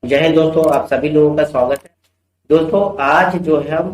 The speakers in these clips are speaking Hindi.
जय हिंद दोस्तों, आप सभी लोगों का स्वागत है। दोस्तों, आज जो है हम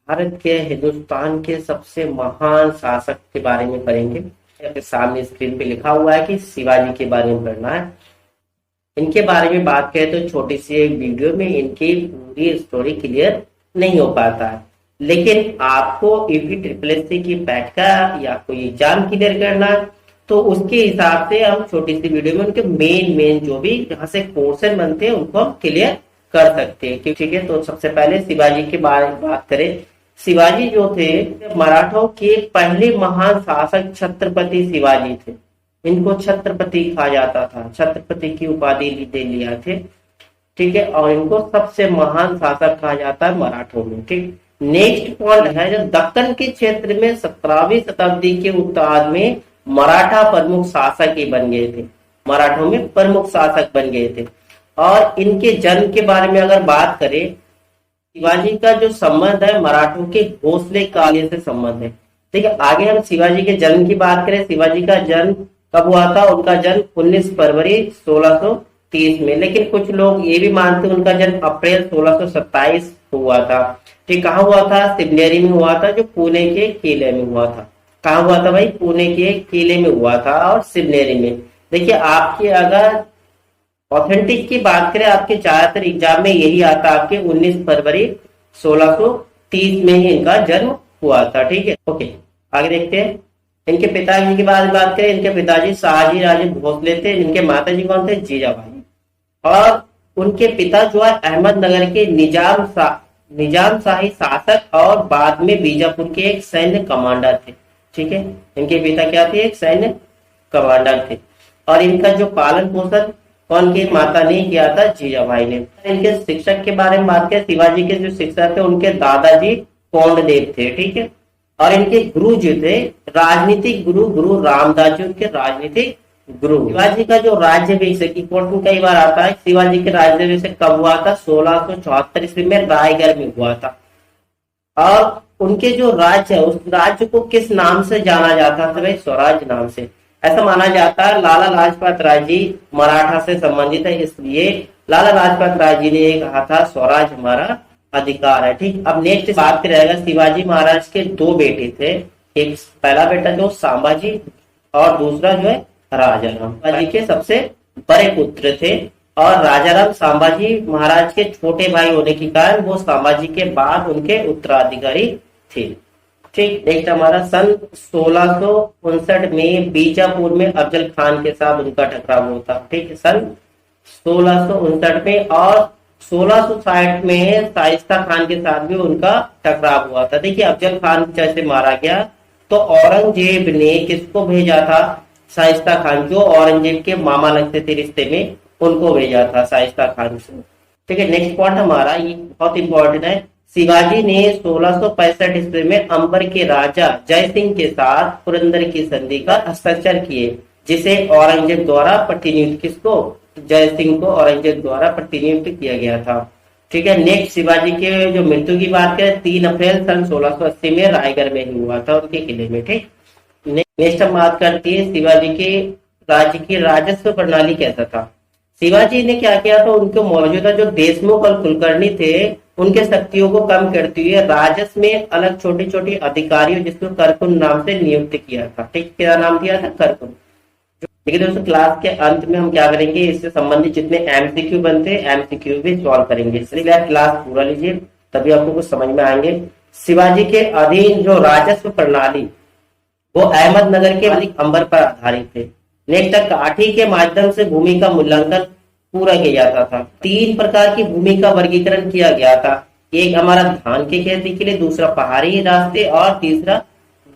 भारत के हिंदुस्तान के सबसे महान शासक के बारे में पढ़ेंगे। आपके सामने स्क्रीन पे लिखा हुआ है कि शिवाजी के बारे में पढ़ना है। इनके बारे में बात करें तो छोटी सी एक वीडियो में इनकी पूरी स्टोरी क्लियर नहीं हो पाता है, लेकिन आपको यूपी ट्रिपल एस सी की पैट का या कोई एग्जाम क्लियर करना है तो उसके हिसाब से हम छोटी सी वीडियो में उनके मेन जो भी जहाँ से क्वेश्चन बनते हैं उनको हम क्लियर कर सकते हैं। ठीक है, तो सबसे पहले शिवाजी के बारे में बात करें। शिवाजी जो थे मराठों के पहले महान शासक छत्रपति शिवाजी थे। इनको छत्रपति कहा जाता था, छत्रपति की उपाधि दे लिया थे। ठीक है, और इनको सबसे महान शासक कहा जाता है मराठों में। ठीक, नेक्स्ट पॉइंट है जो दक्कन के क्षेत्र में 17वीं शताब्दी के उत्तरार्ध में मराठा प्रमुख शासक ही बन गए थे। मराठों में प्रमुख शासक बन गए थे। और इनके जन्म के बारे में अगर बात करें, शिवाजी का जो संबंध है मराठों के घोंसले काल से संबंध है। ठीक है, आगे हम शिवाजी के जन्म की बात करें। शिवाजी का जन्म कब हुआ था? उनका जन्म 19 फरवरी 1630 में, लेकिन कुछ लोग ये भी मानते हैं उनका जन्म अप्रैल 1627 हुआ था। ठीक, कहाँ हुआ था? सिवनेरी में हुआ था, जो पुणे के किले में हुआ था। कहाँ हुआ था भाई? पुणे के किले में हुआ था और सिवनेरी में। देखिए, आपके अगर ऑथेंटिक की बात करें, आपके ज्यादातर एग्जाम में यही आता है, आपके 19 फरवरी 1630 में ही इनका जन्म हुआ था। ठीक है, ओके, आगे देखते हैं। इनके पिताजी की बात करें, इनके पिताजी शाहजी राजे भोसले थे। इनके माताजी कौन थे? जीजाबाई। और उनके पिता जो है अहमदनगर के निजाम शाही शासक और बाद में बीजापुर के एक सैन्य कमांडर थे। ठीक है, इनके पिता क्या थे? एक सैन्य कमांडर थे। और इनका जो पालन पोषण कौन की माता ने किया था? जीजाबाई ने। इनके शिक्षक के बारे में बात करें, शिवाजी के जो शिक्षक थे उनके दादाजी कोंडदेव थे। ठीक है, और इनके गुरु जो थे राजनीतिक गुरु रामदास जी, उनके राजनीतिक गुरु। शिवाजी का जो राज्याभिषेक क्वेश्चन कई बार आता है, शिवाजी के राज्याभिषेक कब हुआ था? 1674 ईस्वी में रायगढ़ में हुआ था। और उनके जो राज्य है उस राज्य को किस नाम से जाना जाता था? भाई स्वराज नाम से। ऐसा माना जाता है लाला लाजपत राय जी मराठा से संबंधित है, इसलिए लाला लाजपत राय जी ने ये कहा था स्वराज हमारा अधिकार है। ठीक, अब नेक्स्ट बात करेगा, शिवाजी महाराज के दो बेटे थे। एक पहला बेटा जो संभाजी और दूसरा जो है राजाराम। शिवाजी के सबसे बड़े पुत्र थे और राजाराम संभाजी महाराज के छोटे भाई होने के कारण वो संभाजी के बाद उनके उत्तराधिकारी थे। ठीक, नेक्स्ट हमारा सन 1659 में बीजापुर में अफजल खान के साथ उनका टकराव होता। ठीक है, सन 1659 में। और 1660 में शाइस्ता खान के साथ भी उनका टकराव हुआ था। देखिए, अफजल खान जैसे मारा गया तो औरंगजेब ने किसको भेजा था? शाइस्ता खान, जो औरंगजेब के मामा लगते थे रिश्ते में, उनको भेजा था शाइस्ता खान से। ठीक है, नेक्स्ट पॉइंट हमारा ये बहुत इंपॉर्टेंट है। शिवाजी ने 1665 ईस्वी में अंबर के राजा जय सिंह के साथ पुरंदर की संधि का हस्ताक्षर किए, जिसे औरंगजेब द्वारा प्रतिनियुक्त किसको? जय सिंह को औरंगजेब द्वारा प्रतिनियुक्त किया गया था। ठीक है, नेक्स्ट शिवाजी के जो मृत्यु की बात करें, 3 अप्रैल सन 1680 में रायगढ़ में ही हुआ था, उनके किले में। ठीक, नेक्स्ट हम बात करते हैं शिवाजी के राज्य की राजस्व प्रणाली कैसा था। शिवाजी ने क्या किया था? उनके मौजूदा जो देशमुख और कुलकर्णी थे उनके शक्तियों को कम करते हुए राजस्व में अलग छोटी छोटी अधिकारियों जिसको करकुन नाम से नियुक्त किया था। ठीक, क्या नाम दिया था? करकुन। देखिए दोस्तों, क्लास के अंत में हम क्या करेंगे, इससे संबंधित जितने एमसीक्यू बनते हैं एमसीक्यू भी सॉल्व करेंगे, इसलिए आप क्लास पूरा लीजिए, तभी आपको कुछ समझ में आएंगे। शिवाजी के अधीन जो राजस्व प्रणाली वो अहमदनगर के मालिक अंबर पर आधारित थे। नेक्स्ट, काठी के माध्यम से भूमि का मूल्यांकन पूरा किया जाता था। 3 प्रकार की भूमि का वर्गीकरण किया गया था। एक हमारा धान की खेती के लिए, दूसरा पहाड़ी रास्ते और तीसरा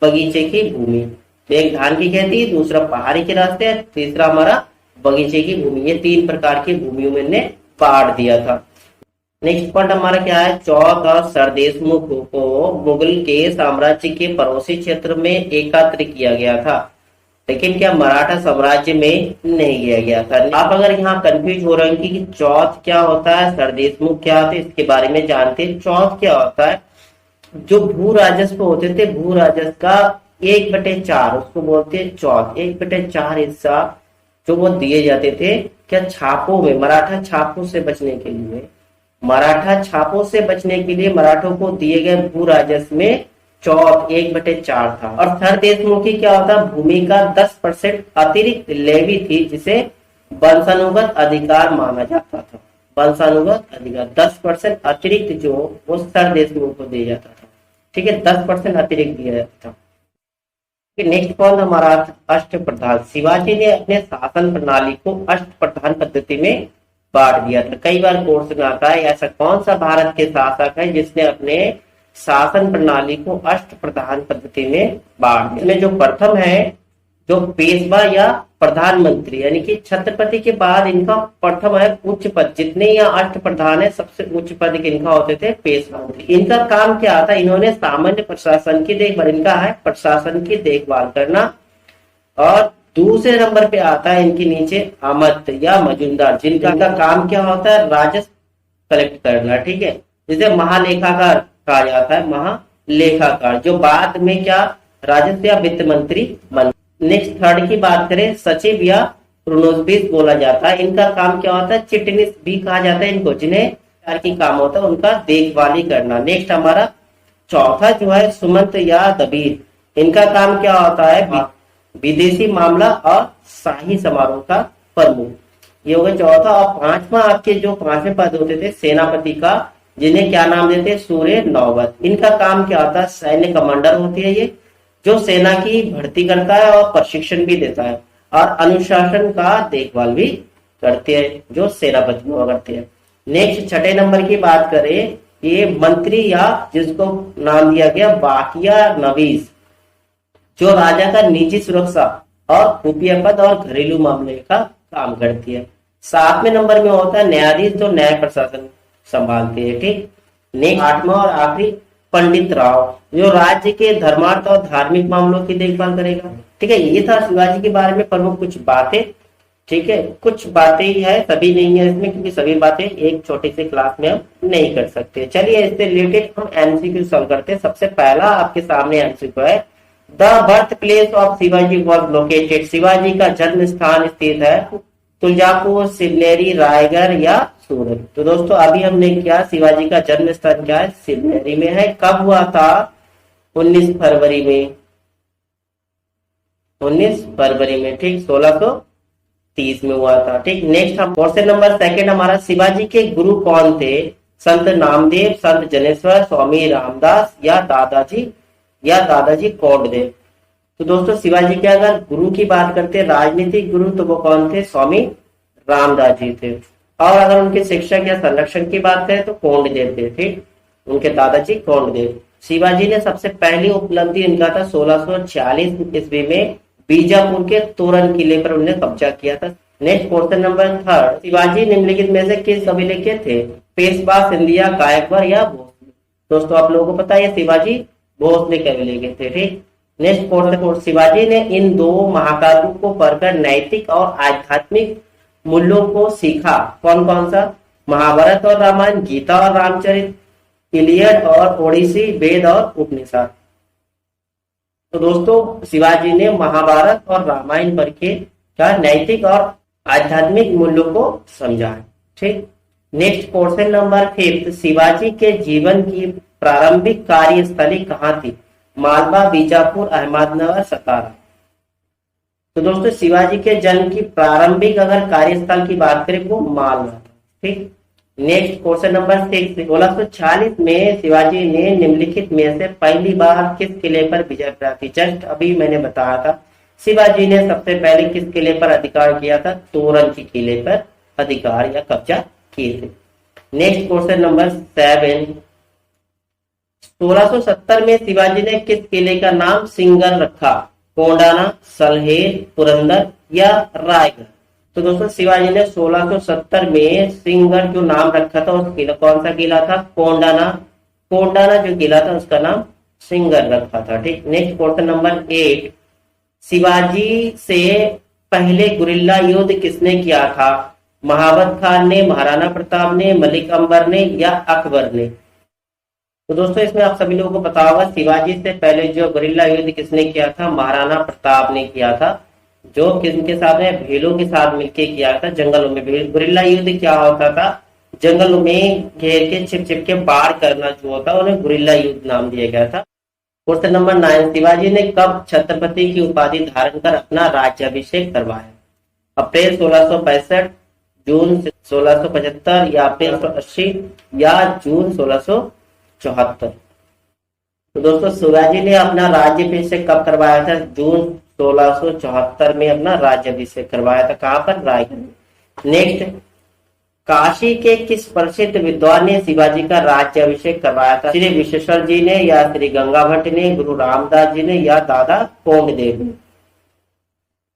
बगीचे की भूमि। एक धान की खेती, दूसरा पहाड़ी के रास्ते, तीसरा हमारा बगीचे की भूमि। ये 3 प्रकार की भूमियों में ने बांट दिया था। नेक्स्ट पॉइंट हमारा क्या है? चौथ और सरदेशमुख को मुगल के साम्राज्य के पड़ोसी क्षेत्र में एकत्र किया गया था, लेकिन क्या मराठा साम्राज्य में नहीं किया गया था। आप अगर यहाँ कंफ्यूज हो रहे हैं कि चौथ क्या होता है, सरदेशमुख क्या होता है, इसके बारे में जानते हैं। चौथ क्या होता है? जो भू राजस्व होते थे, भू राजस्व का 1/4 उसको बोलते हैं चौथ। 1/4 हिस्सा जो वो दिए जाते थे क्या छापों में, मराठा छापों से बचने के लिए, मराठों को दिए गए भू राजस्व में चौथ 1/4 था। और थर्ड देशमुखी क्या होता, भूमि का 10% अतिरिक्त लेवी थी जिसे वंशानुगत अधिकार माना जाता था। वंशानुगत अधिकार 10% अतिरिक्त जो वो थर्ड देशमुख को दिया जाता था। ठीक है, 10% अतिरिक्त दिया जाता था। नेक्स्ट पॉइंट हमारा अष्ट प्रधान। शिवाजी ने अपने शासन प्रणाली को अष्ट प्रधान पद्धति में बांट दिया था। कई बार कोर्स में आता है ऐसा कौन सा भारत के शासक है जिसने अपने शासन प्रणाली को अष्ट प्रधान पद्धति में बांट दिया। इसमें जो प्रथम है, जो पेशवा या प्रधानमंत्री, यानी कि छत्रपति के बाद इनका प्रथम है उच्च पद। जितने यहाँ अष्ट प्रधान है सबसे उच्च पद इनका होते थे पेशवा। इनका काम क्या था, इन्होंने सामान्य प्रशासन की देखभाल, इनका है प्रशासन की देखभाल करना। और दूसरे नंबर पे आता है इनके नीचे अमत या मजूमदार, जिनका काम क्या होता है, राजस्व कलेक्ट करना। ठीक है, जिसे महालेखाकार कहा जाता है, महालेखाकार, जो बाद में क्या राजस्व या वित्त मंत्री बन। नेक्स्ट थर्ड की बात करें, सचिव या प्रोनोस्पिस बोला जाता है। इनका काम क्या होता है, चिटनिस भी कहा जाता है इनको, जिन्हें की काम होता है उनका देखभाली करना। नेक्स्ट हमारा चौथा जो है सुमंत या दबीर, इनका काम क्या होता है, विदेशी मामला और शाही समारोह का प्रमुख। ये हो गया चौथा। और पांचवा आपके जो पांचवें पद होते थे सेनापति का, जिन्हें क्या नाम देते, सूर्य नौबत। इनका काम क्या होता है, सैन्य कमांडर होती है ये, जो सेना की भर्ती करता है और प्रशिक्षण भी देता है और अनुशासन का देखभाल भी करते हैं, जो सेनापति हुआ करते हैं। नेक्स्ट छठे नंबर की बात करें, ये मंत्री या जिसको नाम दिया गया वाकिया नवीस, जो राजा का निजी सुरक्षा और खुफिया पद और घरेलू मामले का काम करती है। सातवें नंबर में होता है न्यायाधीश, जो न्याय प्रशासन संभालते हैं। ठीक, नेक्स्ट आठवां और आखिरी पंडित राव, जो राज्य के धर्मार्थ और धार्मिक मामलों की देखभाल करेगा। ठीक है, ये था शिवाजी के बारे में प्रमुख कुछ बातें। ठीक है, कुछ बातें ही है, सभी नहीं है इसमें, क्योंकि सभी बातें एक छोटी सी क्लास में हम नहीं कर सकते। चलिए इससे रिलेटेड हम एमसीक्यू सॉल्व करते हैं। सबसे पहला आपके सामने एमसीक्यू है, the birth place of Shivaji was located. Shivaji का जन्म स्थान स्थित है तुलजापुर, सिवनेरी, रायगढ़ या सूरत। तो दोस्तों अभी हमने क्या, शिवाजी का जन्म स्थान क्या है, सिवनेरी में है। कब हुआ था, 19 फरवरी में, 19 फरवरी में। ठीक, 1630 में हुआ था। ठीक, नेक्स्ट हम क्वेश्चन नंबर सेकंड हमारा, शिवाजी के गुरु कौन थे, संत नामदेव, संत जनेश्वर, स्वामी रामदास या दादाजी कोंडदेव। तो दोस्तों शिवाजी के अगर गुरु की बात करते हैं, राजनीतिक गुरु, तो वो कौन थे, स्वामी रामदास जी थे। और अगर उनके शिक्षक या संरक्षण की बात करें तो कोंडदेव थे। ठीक, उनके दादाजी कोंडदेव। शिवाजी ने सबसे पहली उपलब्धि इनका था 1646 ईस्वी में बीजापुर के तोरण किले पर उन्होंने कब्जा किया था। Next question number third, Shivaji निम्नलिखित में से किस कबीले के थे, पेशवा, सिंधिया, गायकवाड़ या भोसले। दोस्तों आप लोगों को पता है शिवाजी भोसले कबीले के थे। ठीक, नेक्स्ट क्वेश्चन, शिवाजी ने इन दो महाकाव्यों को पढ़कर नैतिक और आध्यात्मिक मूल्यों को सीखा। कौन कौन सा, महाभारत और रामायण, गीता और रामचरित, इलियड और ओडिसी, वेद और उपनिषद। तो दोस्तों शिवाजी ने महाभारत और रामायण पढ़ के क्या नैतिक और आध्यात्मिक मूल्यों को समझा। ठीक, next question number fifth, Shivaji के जीवन की प्रारंभिक कार्यस्थली कहाँ थी, मालवा, बीजापुर, अहमदनगर, सतारा। तो दोस्तों शिवाजी के जन्म की प्रारंभिक अगर कार्यस्थल की बात करें वो मालवा। ठीक, नेक्स्ट क्वेश्चन नंबर 6, 1646 में शिवाजी ने निम्नलिखित में से पहली बार किस किले पर विजय प्राप्त की। जस्ट अभी मैंने बताया था शिवाजी ने सबसे पहले किस किले पर अधिकार किया था, तोरण के किले पर अधिकार या कब्जा किए थे। नेक्स्ट क्वेश्चन नंबर 7, 1670 में शिवाजी ने किस किले का नाम सिंगर रखा, कोंडाना, सलहेर, पुरंदर या रायगढ़। तो दोस्तों शिवाजी ने 1670 में सिंगर जो नाम रखा था उस किला, कौन सा किला था, कोंडाना जो किला था उसका नाम सिंगर रखा था। ठीक, नेक्स्ट क्वेश्चन नंबर 8, शिवाजी से पहले गुरिल्ला युद्ध किसने किया था, महावत खान ने, महाराणा प्रताप ने, मलिक अंबर ने या अकबर ने। तो दोस्तों इसमें आप सभी लोगों को पता होगा शिवाजी से पहले जो गुरिल्ला युद्ध किसने किया था, महाराणा प्रताप ने किया था। जो किसके साथ में, भीलों के साथ मिलकर किया था जंगलों में। गुरिल्ला युद्ध क्या होता था, जंगलों में घेर के छिप छिप के वार करना जो होता है उन्हें गुरिल्ला युद्ध नाम दिया गया था। क्वेश्चन नंबर 9, शिवाजी ने कब छत्रपति की उपाधि धारण कर अपना राज्याभिषेक करवाया? अप्रैल 1665, जून 1675 या अप्रैल 1680 या जून 1674? तो दोस्तों शिवाजी ने अपना राज्याभिषेक कब करवाया था? जून 1674 में अपना राज्याभिषेक करवाया था। कहां पर? रायगढ़। नेक्स्ट, काशी के किस प्रसिद्ध विद्वान ने शिवाजी का राज्याभिषेक करवाया था? श्री विश्वेश्वर जी ने या श्री गंगा भट्ट ने, गुरु रामदास जी ने या दादा कोंडदेव ने?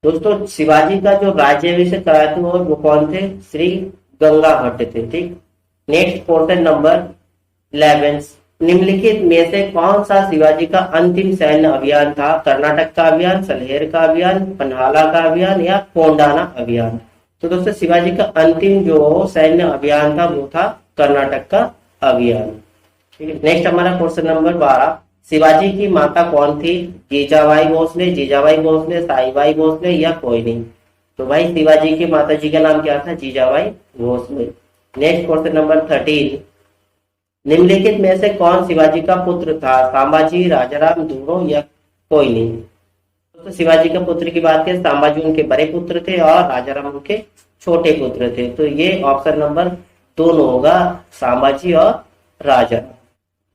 दोस्तों शिवाजी का जो राज्याभिषेक कराया था वो कौन थे? श्री गंगा भट्ट थे। ठीक। नेक्स्ट क्वेश्चन नंबर 11, निम्नलिखित में से कौन सा शिवाजी का अंतिम सैन्य अभियान था? कर्नाटक का अभियान, सलहेर का अभियान, पन्हाला का अभियान या कोंडाना अभियान? तो दोस्तों शिवाजी का अंतिम जो सैन्य अभियान था वो था कर्नाटक का अभियान। ठीक है। नेक्स्ट हमारा क्वेश्चन नंबर 12, शिवाजी की माता कौन थी? जीजाबाई भोसले, जीजाबाई भोसले, साईबाई भोसले या कोई नहीं? तो भाई शिवाजी की माता जी का नाम क्या था? Jijabai Bhosale. Next question number 13, निम्नलिखित में से कौन शिवाजी का पुत्र था? संभाजी, राजाराम, दोनों या कोई नहीं? तो शिवाजी के पुत्र की बात करें, संभाजी उनके बड़े पुत्र थे और राजाराम उनके छोटे पुत्र थे। तो ये ऑप्शन नंबर 2 होगा, संभाजी और राजाराम।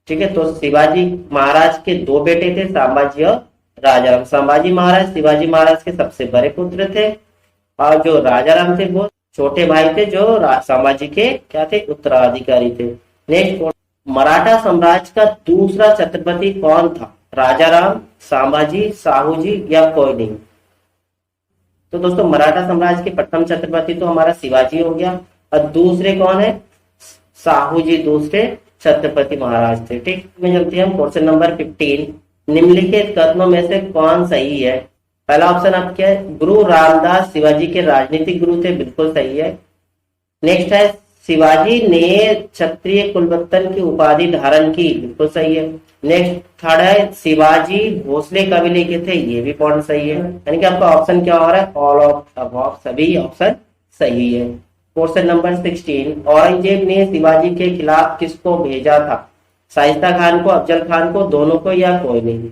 ठीक है। तो शिवाजी महाराज के 2 बेटे थे, संभाजी और राजाराम। संभाजी महाराज शिवाजी महाराज के सबसे बड़े पुत्र थे और जो राजाराम थे वो छोटे भाई थे जो संभाजी के क्या थे? उत्तराधिकारी थे। नेक्स्ट, मराठा साम्राज्य का दूसरा छत्रपति कौन था? राजाराम, संभाजी, साहूजी या कोई नहीं? तो दोस्तों मराठा साम्राज्य के प्रथम छत्रपति तो हमारा शिवाजी हो गया और दूसरे कौन है? साहूजी दूसरे छत्रपति महाराज थे। ठीक। में चलते हैं हम क्वेश्चन नंबर 15, निम्नलिखित कथनों में से कौन सही है? पहला ऑप्शन आप क्या है? गुरु रामदास शिवाजी के राजनीतिक गुरु थे, बिल्कुल सही है। नेक्स्ट है शिवाजी ने क्षत्रिय कुलवत्तन की उपाधि धारण की, बिल्कुल सही है। नेक्स्ट थर्ड है शिवाजी भोसले कबीले के थे, ये भी पॉइंट सही है। यानी कि आपका ऑप्शन क्या हो रहा है? ऑल ऑफ अबव, सभी ऑप्शन सही है। क्वेश्चन नंबर 16, औरंगजेब ने शिवाजी के खिलाफ किसको भेजा था? शाइस्ता खान को, अफजल खान को, दोनों को या कोई नहीं?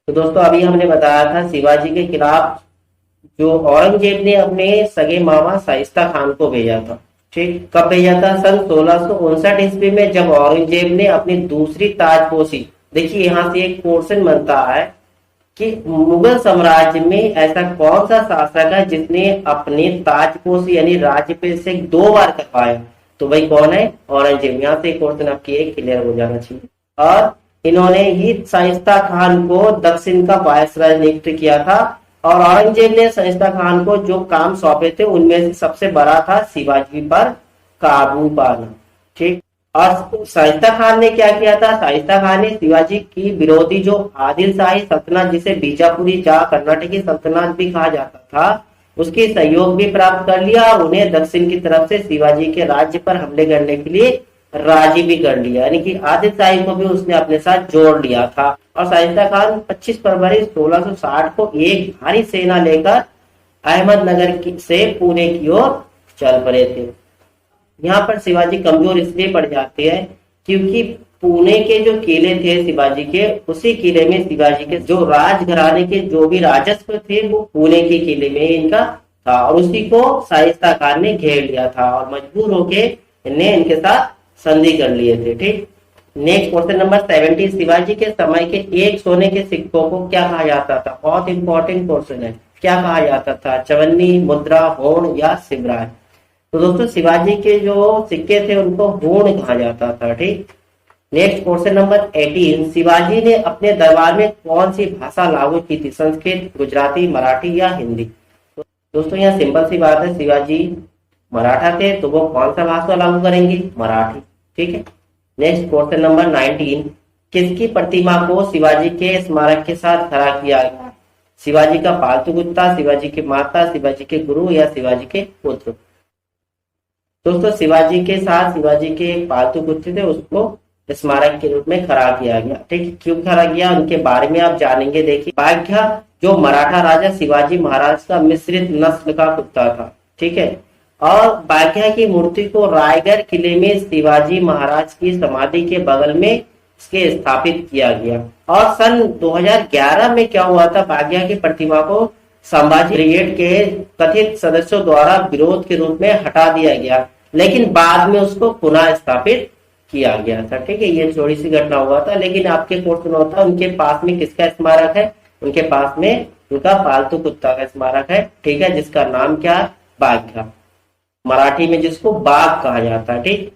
तो दोस्तों अभी हमने बताया था शिवाजी के खिलाफ जो औरंगजेब ने अपने सगे मामा शाइस्ता खान को भेजा था। ठीक। कब भेजा था? सन 1659 ईस्वी में, जब औरंगजेब ने अपनी दूसरी ताजपोशी, देखिए यहाँ से एक क्वेश्चन बनता है कि मुगल साम्राज्य में ऐसा कौन सा शासक है जिसने अपने ताजपोशी यानी राज्याभिषेक 2 बार करवाया? तो भाई कौन है? औरंगजेब। यहाँ से क्वेश्चन आपकी एक क्लियर हो जाना चाहिए। और इन्होंने ही शाइस्ता खान को दक्षिण का वायसराय नियुक्त किया था और औरंगजेब ने शाइस्ता खान को जो काम सौंपे थे उनमें से सबसे बड़ा था शिवाजी पर काबू पाना। ठीक। और शाइस्ता खान ने क्या किया था? शाइस्ता खान ने शिवाजी की विरोधी जो आदिल शाही सल्तनत, जिसे बीजापुरी जा कर्नाटकी सल्तनत भी कहा जाता था, उसकी सहयोग भी प्राप्त कर लिया और उन्हें दक्षिण की तरफ से शिवाजी के राज्य पर हमले करने के लिए राजी भी कर लिया। यानी कि आदिल शाही को भी उसने अपने साथ जोड़ लिया था। और शाइस्ता खान 25 फरवरी 1660 को एक भारी सेना लेकर अहमदनगर से पुणे की ओर चल पड़े थे। यहाँ पर शिवाजी कमजोर इसलिए पड़ जाते हैं क्योंकि पुणे के जो किले थे शिवाजी के, उसी किले में शिवाजी के जो राजघराने के जो भी राजस्व थे वो पुणे के किले में इनका था और उसी को शाइस्ता खान ने घेर लिया था और मजबूर होके इनके साथ संधि कर लिए थे। ठीक। नेक्स्ट क्वेश्चन नंबर 17, शिवाजी के समय के एक सोने के सिक्कों को क्या कहा जाता था? बहुत इंपॉर्टेंट क्वेश्चन है। क्या कहा जाता था? चवन्नी, मुद्रा, होण या सिमराय? तो दोस्तों शिवाजी के जो सिक्के थे उनको होण कहा जाता था। ठीक। नेक्स्ट क्वेश्चन नंबर 18, शिवाजी ने अपने दरबार में कौन सी भाषा लागू की थी? संस्कृत, गुजराती, मराठी या हिंदी? तो दोस्तों यहाँ सिंपल सी बात है, शिवाजी मराठा थे तो वो कौन सा भाषा लागू करेंगे? मराठी। ठीक है। नेक्स्ट क्वेश्चन नंबर 19, किसकी प्रतिमा को शिवाजी के स्मारक के साथ खड़ा किया गया? शिवाजी का पालतू कुत्ता, शिवाजी की माता, शिवाजी के गुरु या शिवाजी के पुत्र? दोस्तों शिवाजी के साथ शिवाजी के एक पालतू कुत्ते थे, उसको स्मारक के रूप में खड़ा किया गया। ठीक है, क्यों खड़ा किया उनके बारे में आप जानेंगे। देखिए, बाघ्या जो मराठा राजा शिवाजी महाराज का मिश्रित नस्ल का कुत्ता था। ठीक है, और बाघ्या की मूर्ति को रायगढ़ किले में शिवाजी महाराज की समाधि के बगल में इसके स्थापित किया गया। और सन 2011 में क्या हुआ था, बाघ्या की प्रतिमा को संभाजी ब्रिगेड के कथित सदस्यों द्वारा विरोध के रूप में हटा दिया गया, लेकिन बाद में उसको पुनः स्थापित किया गया था। ठीक है, ये थोड़ी सी घटना हुआ था। लेकिन आपके क्वेश्चन होता है उनके पास में किसका स्मारक है, उनके पास में उनका पालतू कुत्ता का स्मारक है। ठीक है, जिसका नाम क्या है, बाघ्या, मराठी में जिसको बाघ कहा जाता है। ठीक,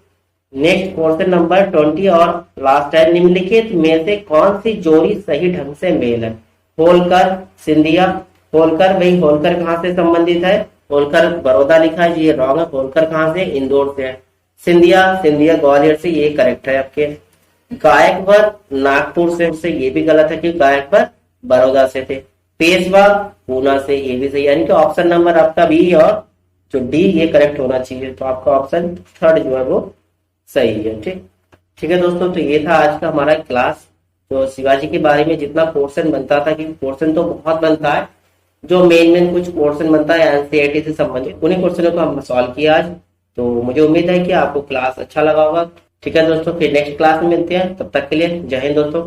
नेक्स्ट क्वेश्चन नंबर 20 और लास्ट है, निम्नलिखित में से कौन सी जोड़ी सही ढंग से मेल है। होलकर, सिंधिया। होलकर, भाई होलकर कहाँ से संबंधित है, होलकर बड़ौदा लिखा है, ये रॉन्ग है। होलकर कहाँ से, इंदौर से है। सिंधिया, सिंधिया ग्वालियर से, ये करेक्ट है आपके। गायकवर नागपुर से, ये भी गलत है क्योंकि गायकवर बड़ौदा से थे। पेशवा पूना से, ये भी सही, यानी कि ऑप्शन नंबर आपका बी और जो डी ये करेक्ट होना चाहिए। तो आपका ऑप्शन थर्ड जो है वो सही है। ठीक, ठीक है दोस्तों, तो ये था आज का हमारा क्लास। तो शिवाजी के बारे में जितना पोर्शन बनता था, कि पोर्शन तो बहुत बनता है, जो मेन कुछ पोर्शन बनता है एनसीईआरटी से संबंधित, उन्हीं क्वेश्चनों को हम सॉल्व किया आज। तो मुझे उम्मीद है कि आपको क्लास अच्छा लगा होगा। ठीक है दोस्तों, फिर नेक्स्ट क्लास में मिलते हैं, तब तक के लिए जय हिंद दोस्तों।